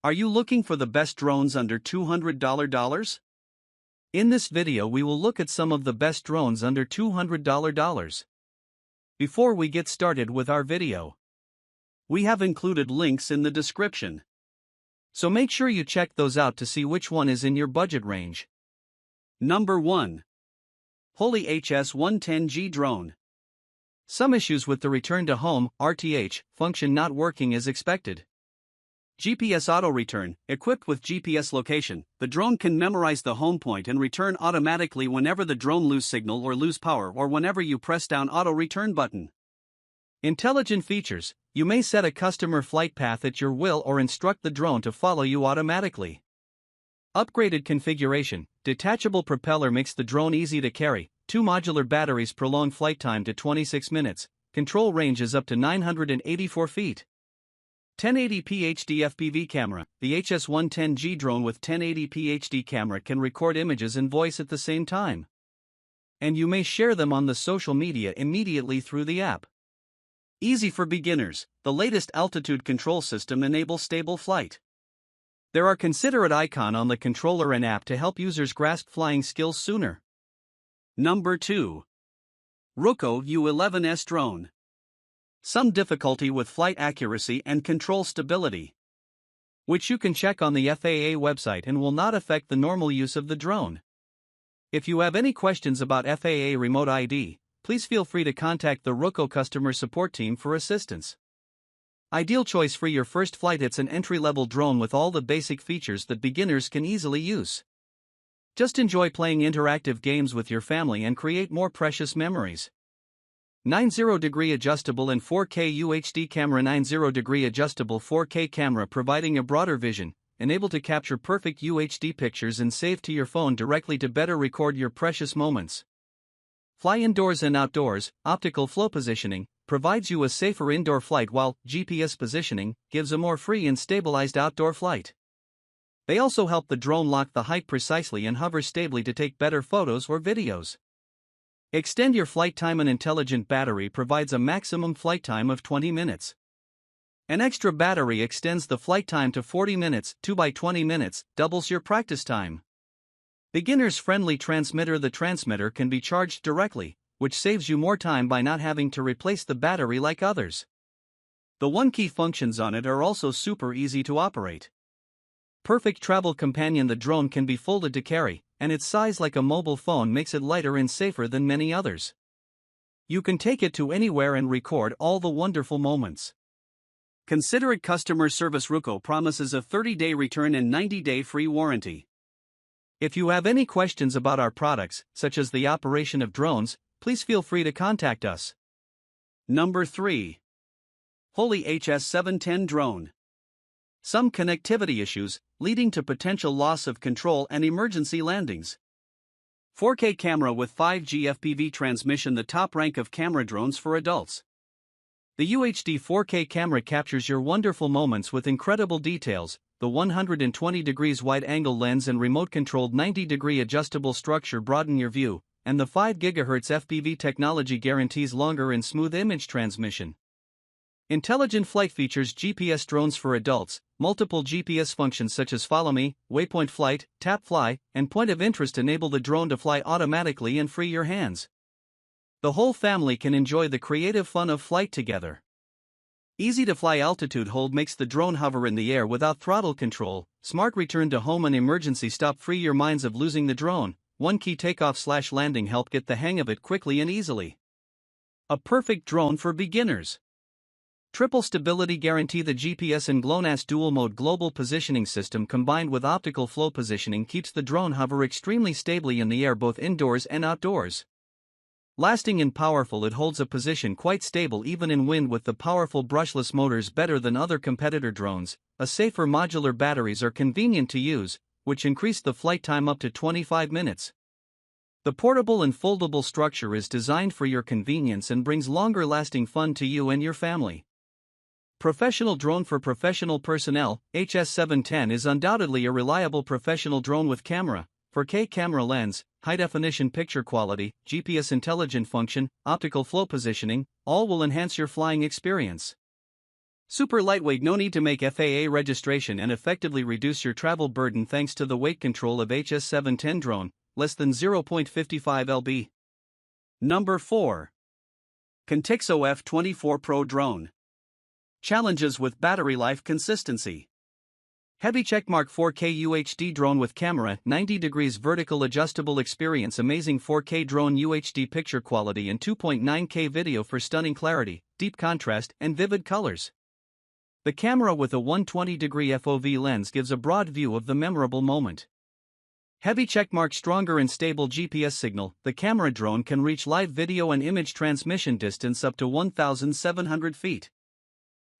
Are you looking for the best drones under $200? In this video we will look at some of the best drones under $200. Before we get started with our video, we have included links in the description. So make sure you check those out to see which one is in your budget range. Number 1. Holy HS110G Drone. Some issues with the return to home (RTH) function not working as expected. GPS auto return. Equipped with GPS location, the drone can memorize the home point and return automatically whenever the drone lose signal or lose power, or whenever you press down auto return button. Intelligent features. You may set a customer flight path at your will or instruct the drone to follow you automatically. Upgraded configuration. Detachable propeller makes the drone easy to carry. 2 modular batteries prolong flight time to 26 minutes. Control range is up to 984 feet. 1080p HD FPV camera. The HS110G drone with 1080p HD camera can record images and voice at the same time. And you may share them on the social media immediately through the app. Easy for beginners. The latest altitude control system enables stable flight. There are considerate icon on the controller and app to help users grasp flying skills sooner. Number 2. ROKO U1S Drone. Some difficulty with flight accuracy and control stability, which you can check on the FAA website and will not affect the normal use of the drone. If you have any questions about FAA Remote ID, please feel free to contact the ROKO customer support team for assistance. Ideal choice for your first flight. It's an entry-level drone with all the basic features that beginners can easily use. Just enjoy playing interactive games with your family and create more precious memories. 90-degree adjustable and 4K UHD camera. 90-degree adjustable 4K camera providing a broader vision, able to capture perfect UHD pictures and save to your phone directly to better record your precious moments. Fly indoors and outdoors. Optical flow positioning provides you a safer indoor flight, while GPS positioning gives a more free and stabilized outdoor flight. They also help the drone lock the height precisely and hover stably to take better photos or videos. Extend your flight time. An intelligent battery provides a maximum flight time of 20 minutes. An extra battery extends the flight time to 40 minutes. 2 by 20 minutes doubles your practice time. Beginners friendly transmitter. The transmitter can be charged directly, which saves you more time by not having to replace the battery like others. The one key functions on it are also super easy to operate. Perfect travel companion. The drone can be folded to carry, and its size like a mobile phone makes it lighter and safer than many others. You can take it to anywhere and record all the wonderful moments. Considerate customer service. ROKO promises a 30-day return and 90-day free warranty. If you have any questions about our products, such as the operation of drones, please feel free to contact us. Number 3. Holy HS710 Drone. Some connectivity issues, leading to potential loss of control and emergency landings. 4K camera with 5G FPV transmission. The top rank of camera drones for adults. The UHD 4K camera captures your wonderful moments with incredible details. The 120 degrees wide-angle lens and remote-controlled 90-degree adjustable structure broaden your view, and the 5 GHz FPV technology guarantees longer and smooth image transmission. Intelligent flight features. GPS drones for adults. Multiple GPS functions such as follow me, waypoint flight, tap fly, and point of interest enable the drone to fly automatically and free your hands. The whole family can enjoy the creative fun of flight together. Easy to fly. Altitude hold makes the drone hover in the air without throttle control. Smart return to home and emergency stop free your minds of losing the drone. One key takeoff/landing help get the hang of it quickly and easily. A perfect drone for beginners. Triple stability guarantee. The GPS and GLONASS dual mode global positioning system combined with optical flow positioning keeps the drone hover extremely stably in the air both indoors and outdoors. Lasting and powerful. It holds a position quite stable even in wind with the powerful brushless motors better than other competitor drones. A safer modular batteries are convenient to use, which increase the flight time up to 25 minutes. The portable and foldable structure is designed for your convenience and brings longer lasting fun to you and your family. Professional drone for professional personnel. HS710 is undoubtedly a reliable professional drone with camera, 4K camera lens, high-definition picture quality, GPS intelligent function, optical flow positioning, all will enhance your flying experience. Super lightweight, no need to make FAA registration and effectively reduce your travel burden thanks to the weight control of HS710 drone, less than 0.55 lb. Number 4. Kexo F24 Pro Drone. Challenges with battery life consistency. Heavy checkmark 4K UHD drone with camera, 90 degrees vertical adjustable experience, amazing 4K drone UHD picture quality and 2.9K video for stunning clarity, deep contrast, and vivid colors. The camera with a 120-degree FOV lens gives a broad view of the memorable moment. Heavy checkmark stronger and stable GPS signal, the camera drone can reach live video and image transmission distance up to 1,700 feet.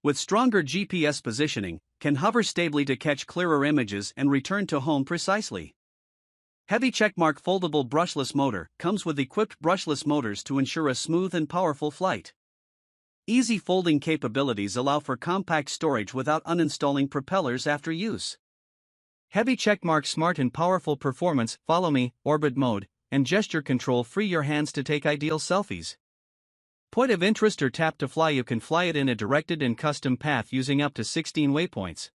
With stronger GPS positioning, can hover stably to catch clearer images and return to home precisely. Heavy checkmark foldable brushless motor, comes with equipped brushless motors to ensure a smooth and powerful flight. Easy folding capabilities allow for compact storage without uninstalling propellers after use. Heavy checkmark smart and powerful performance, follow me, orbit mode, and gesture control free your hands to take ideal selfies. Point of interest or tap to fly, you can fly it in a directed and custom path using up to 16 waypoints.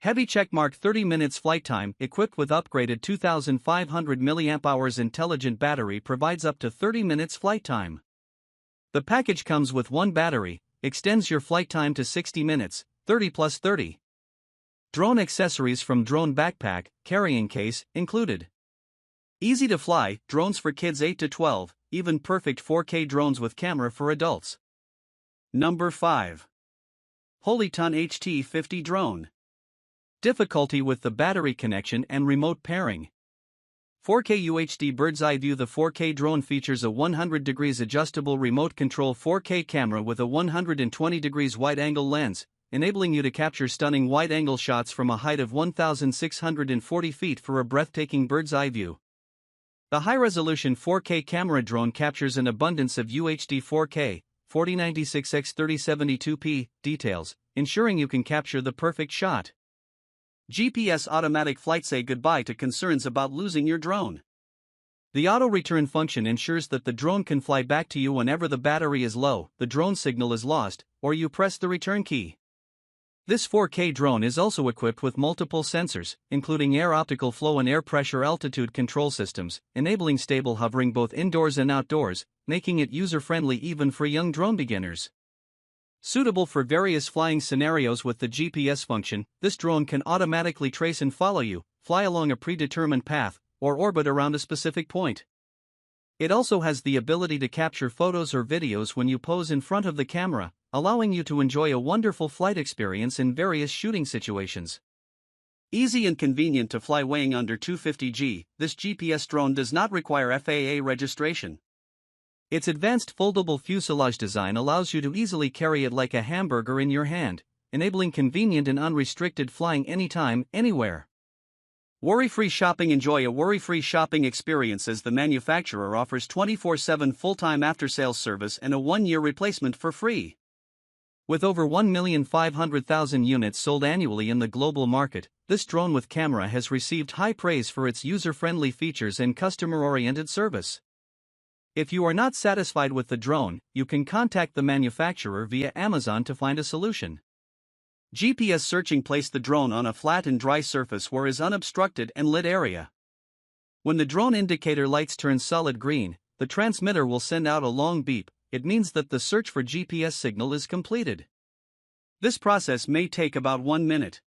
Heavy checkmark 30 minutes flight time, equipped with upgraded 2500 mAh intelligent battery, provides up to 30 minutes flight time. The package comes with one battery, extends your flight time to 60 minutes, 30 plus 30. Drone accessories from drone backpack, carrying case, included. Easy to fly, drones for kids 8 to 12, even perfect 4K drones with camera for adults. Number 5. HolyTon HT50 Drone. Difficulty with the battery connection and remote pairing. 4K UHD bird's eye view. The 4K drone features a 100 degrees adjustable remote control 4K camera with a 120 degrees wide-angle lens, enabling you to capture stunning wide-angle shots from a height of 1,640 feet for a breathtaking bird's eye view. The high-resolution 4K camera drone captures an abundance of UHD 4K, 4096x3072p details, ensuring you can capture the perfect shot. GPS automatic flight. Say goodbye to concerns about losing your drone. The auto-return function ensures that the drone can fly back to you whenever the battery is low, the drone signal is lost, or you press the return key. This 4K drone is also equipped with multiple sensors, including air optical flow and air pressure altitude control systems, enabling stable hovering both indoors and outdoors, making it user-friendly even for young drone beginners. Suitable for various flying scenarios with the GPS function, this drone can automatically trace and follow you, fly along a predetermined path, or orbit around a specific point. It also has the ability to capture photos or videos when you pose in front of the camera, allowing you to enjoy a wonderful flight experience in various shooting situations. Easy and convenient to fly. Weighing under 250 g, this GPS drone does not require FAA registration. Its advanced foldable fuselage design allows you to easily carry it like a hamburger in your hand, enabling convenient and unrestricted flying anytime, anywhere. Worry-free shopping. Enjoy a worry-free shopping experience as the manufacturer offers 24/7 full-time after-sales service and a 1-year replacement for free. With over 1,500,000 units sold annually in the global market, this drone with camera has received high praise for its user-friendly features and customer-oriented service. If you are not satisfied with the drone, you can contact the manufacturer via Amazon to find a solution. GPS searching. Place the drone on a flat and dry surface where is unobstructed and lit area. When the drone indicator lights turn solid green, the transmitter will send out a long beep. It means that the search for GPS signal is completed. This process may take about 1 minute.